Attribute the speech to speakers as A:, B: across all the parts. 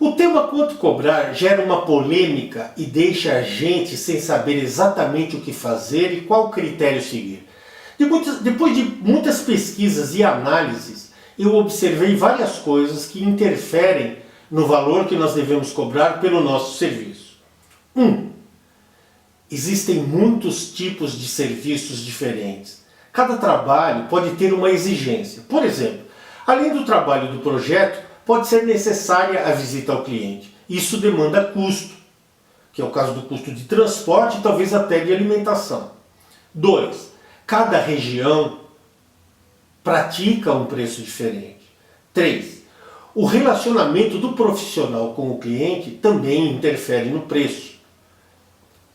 A: O tema quanto cobrar gera uma polêmica e deixa a gente sem saber exatamente o que fazer e qual critério seguir. Depois de muitas pesquisas e análises, eu observei várias coisas que interferem no valor que nós devemos cobrar pelo nosso serviço. 1. Existem muitos tipos de serviços diferentes. Cada trabalho pode ter uma exigência. Por exemplo, além do trabalho do projeto, pode ser necessária a visita ao cliente. Isso demanda custo, que é o caso do custo de transporte e talvez até de alimentação. 2. Cada região pratica um preço diferente. 3. O relacionamento do profissional com o cliente também interfere no preço.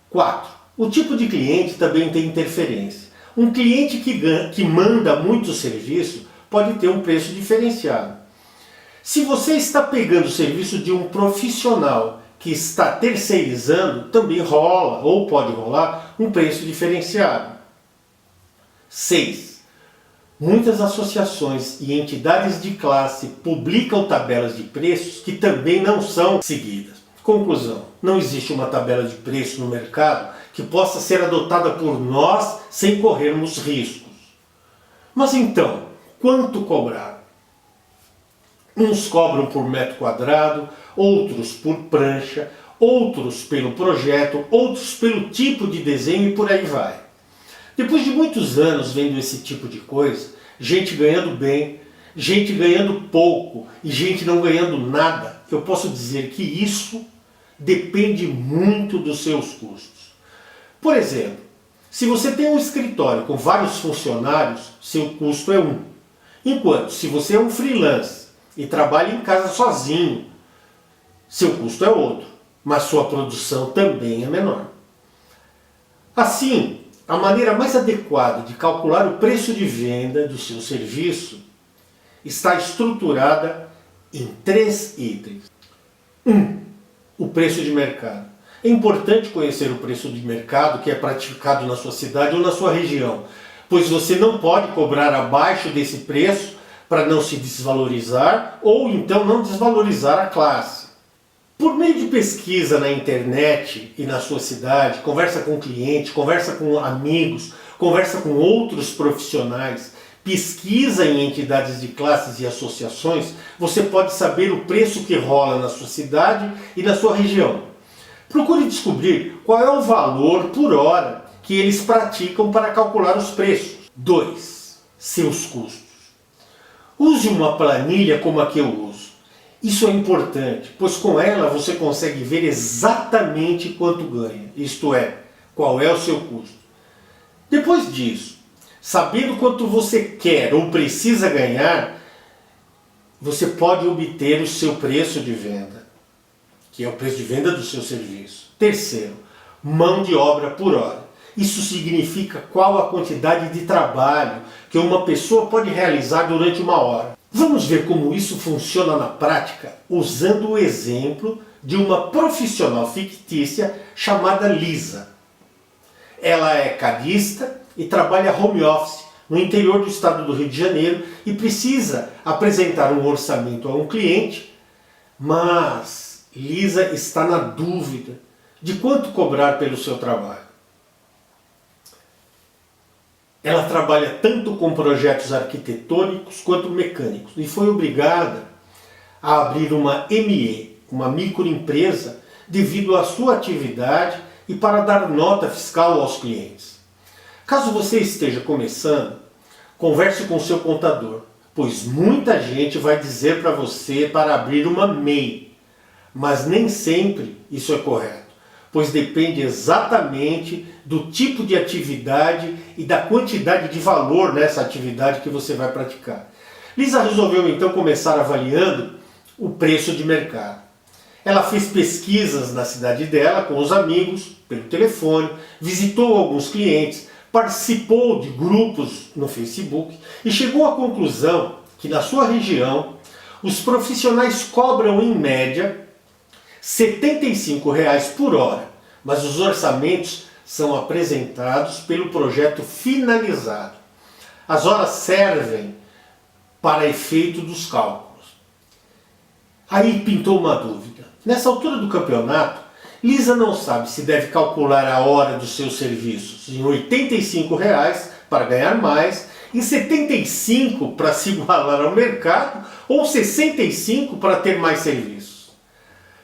A: 4. O tipo de cliente também tem interferência. Um cliente que manda muito serviço pode ter um preço diferenciado. Se você está pegando o serviço de um profissional que está terceirizando, também rola, ou pode rolar, um preço diferenciado. 6. Muitas associações e entidades de classe publicam tabelas de preços que também não são seguidas. Conclusão: não existe uma tabela de preço no mercado que possa ser adotada por nós sem corrermos riscos. Mas então, quanto cobrar? Uns cobram por metro quadrado, outros por prancha, outros pelo projeto, outros pelo tipo de desenho e por aí vai. Depois de muitos anos vendo esse tipo de coisa, gente ganhando bem, gente ganhando pouco e gente não ganhando nada, eu posso dizer que isso depende muito dos seus custos. Por exemplo, se você tem um escritório com vários funcionários, seu custo é 1. Enquanto se você é um freelance e trabalha em casa sozinho, seu custo é outro, mas sua produção também é menor. Assim, a maneira mais adequada de calcular o preço de venda do seu serviço está estruturada em 3 itens. 1. O preço de mercado. É importante conhecer o preço de mercado que é praticado na sua cidade ou na sua região, pois você não pode cobrar abaixo desse preço para não se desvalorizar ou então não desvalorizar a classe. Por meio de pesquisa na internet e na sua cidade, conversa com clientes, conversa com amigos, conversa com outros profissionais, pesquisa em entidades de classes e associações, você pode saber o preço que rola na sua cidade e na sua região. Procure descobrir qual é o valor por hora que eles praticam para calcular os preços. 2. Seus custos. Use uma planilha como a que eu uso. Isso é importante, pois com ela você consegue ver exatamente quanto ganha, isto é, qual é o seu custo. Depois disso, sabendo quanto você quer ou precisa ganhar, você pode obter o seu preço de venda, que é o preço de venda do seu serviço. Terceiro, mão de obra por hora. Isso significa qual a quantidade de trabalho que uma pessoa pode realizar durante uma hora. Vamos ver como isso funciona na prática usando o exemplo de uma profissional fictícia chamada Lisa. Ela é cadista e trabalha home office no interior do estado do Rio de Janeiro e precisa apresentar um orçamento a um cliente, mas Lisa está na dúvida de quanto cobrar pelo seu trabalho. Ela trabalha tanto com projetos arquitetônicos quanto mecânicos e foi obrigada a abrir uma ME, uma microempresa, devido à sua atividade e para dar nota fiscal aos clientes. Caso você esteja começando, converse com seu contador, pois muita gente vai dizer para você para abrir uma MEI, mas nem sempre isso é correto, pois depende exatamente do tipo de atividade e da quantidade de valor nessa atividade que você vai praticar. Lisa resolveu então começar avaliando o preço de mercado. Ela fez pesquisas na cidade dela com os amigos, pelo telefone, visitou alguns clientes, participou de grupos no Facebook e chegou à conclusão que na sua região os profissionais cobram em média R$ 75 por hora, mas os orçamentos são apresentados pelo projeto finalizado. As horas servem para efeito dos cálculos. Aí pintou uma dúvida. Nessa altura do campeonato, Lisa não sabe se deve calcular a hora dos seus serviços em R$ 85 para ganhar mais, em 75 para se igualar ao mercado ou 65 para ter mais serviços.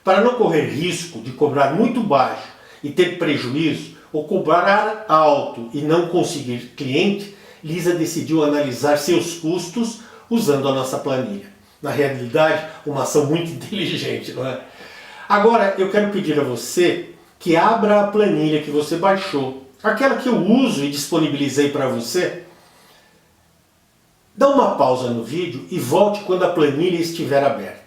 A: Para não correr risco de cobrar muito baixo e ter prejuízo, ou cobrar alto e não conseguir cliente, Lisa decidiu analisar seus custos usando a nossa planilha. Na realidade, uma ação muito inteligente, não é? Agora eu quero pedir a você que abra a planilha que você baixou, aquela que eu uso e disponibilizei para você. Dá uma pausa no vídeo e volte quando a planilha estiver aberta.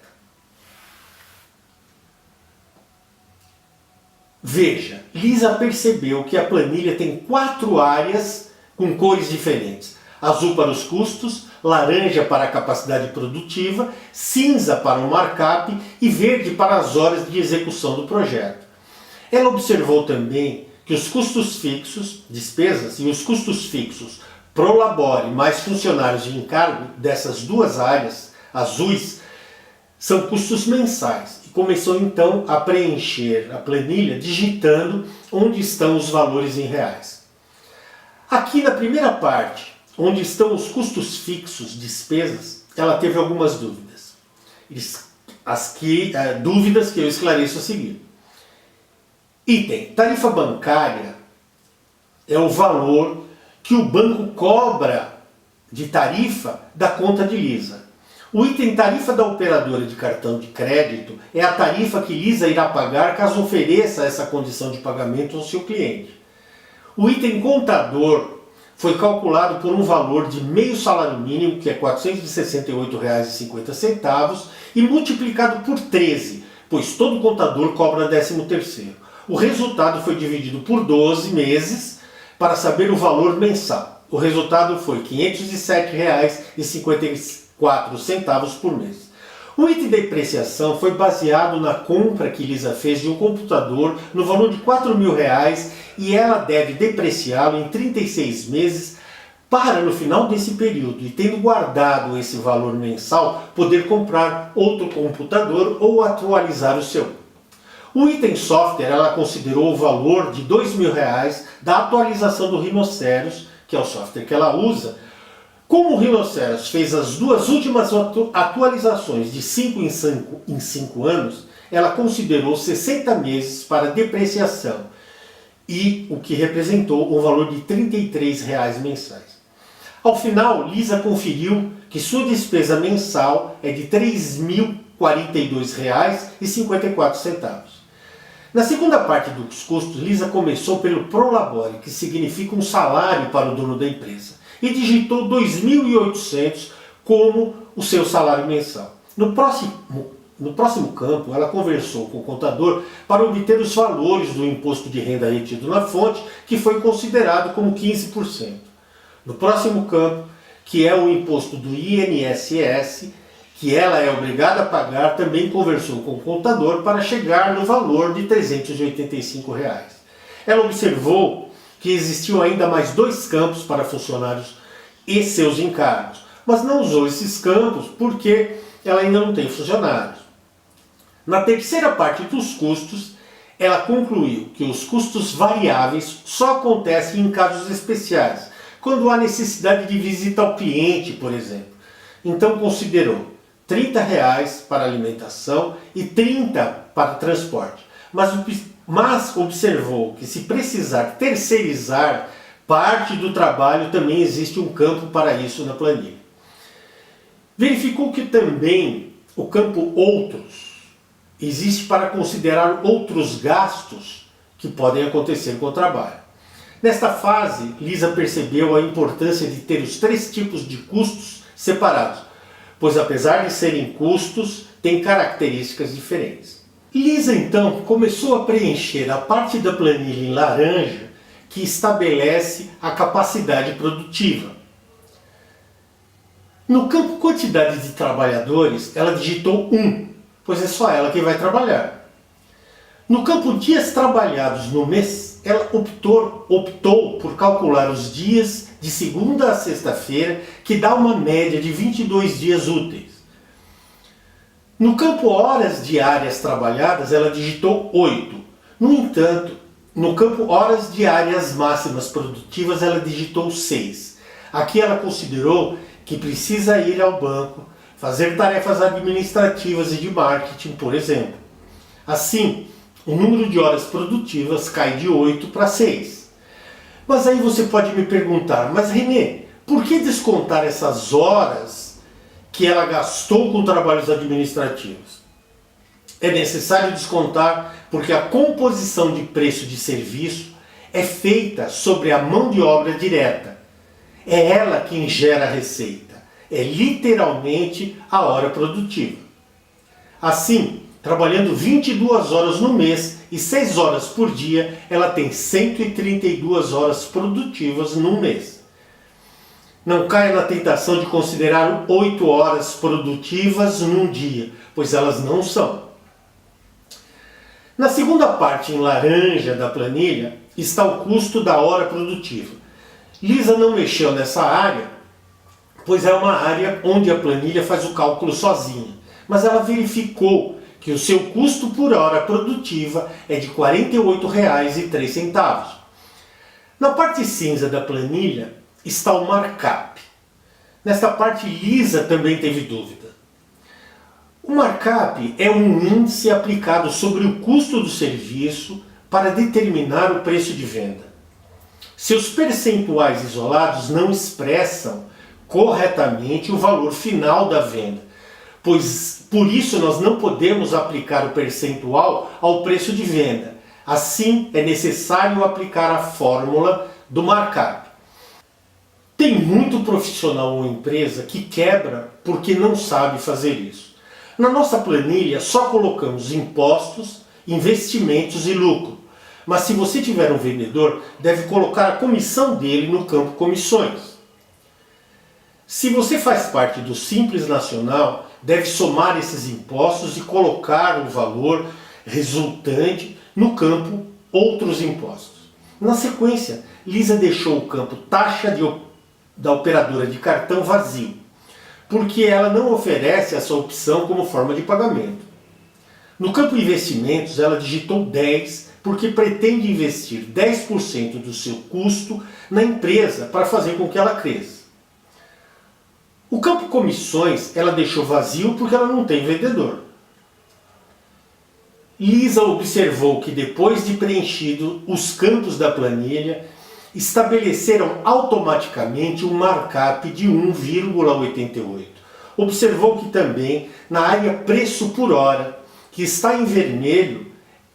A: Veja, Lisa percebeu que a planilha tem 4 áreas com cores diferentes. Azul para os custos, laranja para a capacidade produtiva, cinza para o markup e verde para as horas de execução do projeto. Ela observou também que os custos fixos, despesas, e os custos fixos Prolabore mais funcionários de encargo dessas 2 áreas azuis são custos mensais. E começou então a preencher a planilha digitando onde estão os valores em reais. Aqui na primeira parte, onde estão os custos fixos, despesas, ela teve algumas dúvidas. Dúvidas que eu esclareço a seguir. Item, tarifa bancária é o valor que o banco cobra de tarifa da conta de Lisa. O item tarifa da operadora de cartão de crédito é a tarifa que Lisa irá pagar caso ofereça essa condição de pagamento ao seu cliente. O item contador foi calculado por um valor de meio salário mínimo, que é R$ 468,50, e multiplicado por 13, pois todo contador cobra 13º. O resultado foi dividido por 12 meses para saber o valor mensal. O resultado foi R$ 507,54 por mês. O item de depreciação foi baseado na compra que Lisa fez de um computador no valor de R$ 4.000 e ela deve depreciá-lo em 36 meses para, no final desse período, e tendo guardado esse valor mensal, poder comprar outro computador ou atualizar o seu. O item software, ela considerou o valor de R$ 2.000 da atualização do Rhinoceros, que é o software que ela usa. Como o Rhinoceros fez as 2 últimas atualizações de 5 em 5 anos, ela considerou 60 meses para depreciação, e o que representou um valor de R$ 33 mensais. Ao final, Lisa conferiu que sua despesa mensal é de R$ 3.042,54. Na segunda parte dos custos, Lisa começou pelo Prolabore, que significa um salário para o dono da empresa, e digitou 2.800 como o seu salário mensal. No próximo campo, ela conversou com o contador para obter os valores do imposto de renda retido na fonte, que foi considerado como 15%. No próximo campo, que é o imposto do INSS, que ela é obrigada a pagar, também conversou com o contador para chegar no valor de R$ 385. Ela observou que existiam ainda mais 2 campos para funcionários e seus encargos, mas não usou esses campos porque ela ainda não tem funcionários. Na terceira parte dos custos, ela concluiu que os custos variáveis só acontecem em casos especiais, quando há necessidade de visita ao cliente, por exemplo. Então considerou R$ 30 para alimentação e 30 para transporte. Mas observou que se precisar terceirizar parte do trabalho, também existe um campo para isso na planilha. Verificou que também o campo Outros existe para considerar outros gastos que podem acontecer com o trabalho. Nesta fase, Lisa percebeu a importância de ter os 3 tipos de custos separados, pois apesar de serem custos, têm características diferentes. Lisa então começou a preencher a parte da planilha em laranja que estabelece a capacidade produtiva. No campo quantidade de trabalhadores, ela digitou 1, pois é só ela que vai trabalhar. No campo dias trabalhados no mês, ela optou por calcular os dias de segunda a sexta-feira, que dá uma média de 22 dias úteis. No campo horas diárias trabalhadas, ela digitou 8. No entanto, no campo horas diárias máximas produtivas, ela digitou 6. Aqui ela considerou que precisa ir ao banco, fazer tarefas administrativas e de marketing, por exemplo. Assim, o número de horas produtivas cai de 8 para 6. Mas aí você pode me perguntar, mas Renê, por que descontar essas horas que ela gastou com trabalhos administrativos? É necessário descontar porque a composição de preço de serviço é feita sobre a mão de obra direta. É ela quem gera a receita. É literalmente a hora produtiva. Assim, trabalhando 22 horas no mês e 6 horas por dia, ela tem 132 horas produtivas no mês. Não caia na tentação de considerar 8 horas produtivas num dia, pois elas não são. Na segunda parte em laranja da planilha está o custo da hora produtiva. Lisa não mexeu nessa área, pois é uma área onde a planilha faz o cálculo sozinha, mas ela verificou que o seu custo por hora produtiva é de R$ 48,03. Na parte cinza da planilha está o markup. Nesta parte Lisa também teve dúvida. O markup é um índice aplicado sobre o custo do serviço para determinar o preço de venda. Seus percentuais isolados não expressam corretamente o valor final da venda, pois por isso nós não podemos aplicar o percentual ao preço de venda. Assim, é necessário aplicar a fórmula do markup. Tem muito profissional ou empresa que quebra porque não sabe fazer isso. Na nossa planilha só colocamos impostos, investimentos e lucro. Mas se você tiver um vendedor, deve colocar a comissão dele no campo comissões. Se você faz parte do Simples Nacional, deve somar esses impostos e colocar o valor resultante no campo outros impostos. Na sequência, Lisa deixou o campo taxa da operadora de cartão vazio, porque ela não oferece essa opção como forma de pagamento. No campo investimentos, ela digitou 10 porque pretende investir 10% do seu custo na empresa para fazer com que ela cresça. O campo comissões ela deixou vazio porque ela não tem vendedor. Lisa observou que depois de preenchido os campos da planilha, estabeleceram automaticamente um markup de 1,88. Observou que também na área preço por hora, que está em vermelho,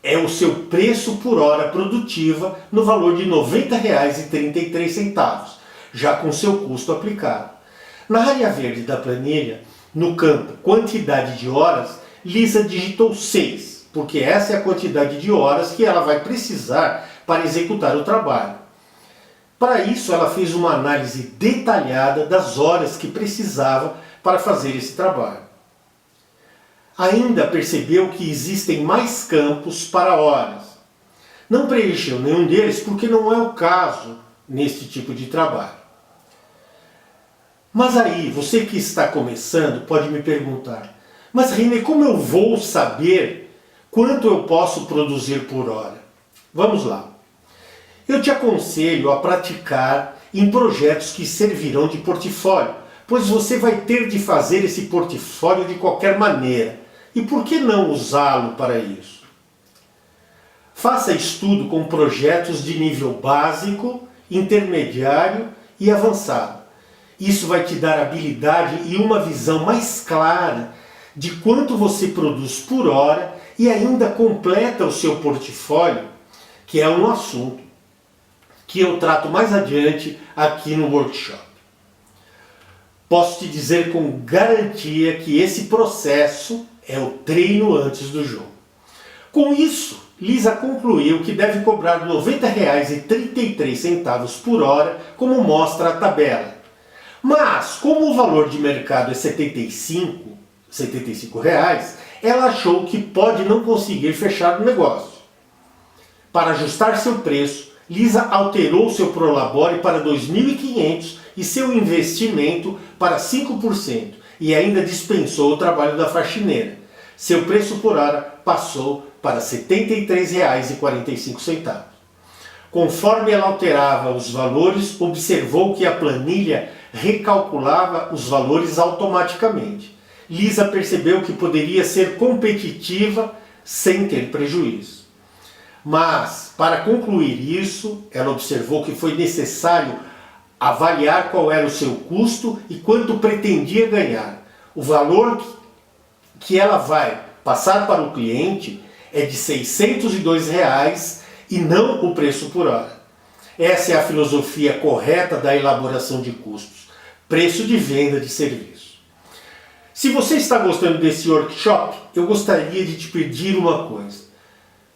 A: é o seu preço por hora produtiva no valor de R$ 90,33, já com seu custo aplicado. Na área verde da planilha, no campo quantidade de horas, Lisa digitou 6, porque essa é a quantidade de horas que ela vai precisar para executar o trabalho. Para isso, ela fez uma análise detalhada das horas que precisava para fazer esse trabalho. Ainda percebeu que existem mais campos para horas. Não preencheu nenhum deles porque não é o caso neste tipo de trabalho. Mas aí, você que está começando pode me perguntar, mas Renê, como eu vou saber quanto eu posso produzir por hora? Vamos lá. Eu te aconselho a praticar em projetos que servirão de portfólio, pois você vai ter de fazer esse portfólio de qualquer maneira. E por que não usá-lo para isso? Faça estudo com projetos de nível básico, intermediário e avançado. Isso vai te dar habilidade e uma visão mais clara de quanto você produz por hora e ainda completa o seu portfólio, que é um assunto que eu trato mais adiante aqui no workshop. Posso te dizer com garantia que esse processo é o treino antes do jogo. Com isso, Lisa concluiu que deve cobrar R$ 90,33 por hora, como mostra a tabela. Mas, como o valor de mercado é R$ 75, ela achou que pode não conseguir fechar o negócio. Para ajustar seu preço, Lisa alterou seu prolabore para R$ 2.500 e seu investimento para 5% e ainda dispensou o trabalho da faxineira. seu preço por hora passou para R$ 73,45. Conforme ela alterava os valores, observou que a planilha recalculava os valores automaticamente. Lisa percebeu que poderia ser competitiva sem ter prejuízo. Mas, para concluir isso, ela observou que foi necessário avaliar qual era o seu custo e quanto pretendia ganhar. O valor que ela vai passar para o cliente é de R$ 602 e não o preço por hora. Essa é a filosofia correta da elaboração de custos, preço de venda de serviço. Se você está gostando desse workshop, eu gostaria de te pedir uma coisa.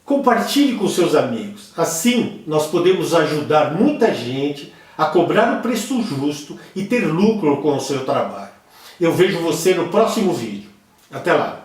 A: Compartilhe com seus amigos. Assim, nós podemos ajudar muita gente a cobrar o preço justo e ter lucro com o seu trabalho. Eu vejo você no próximo vídeo. Até lá!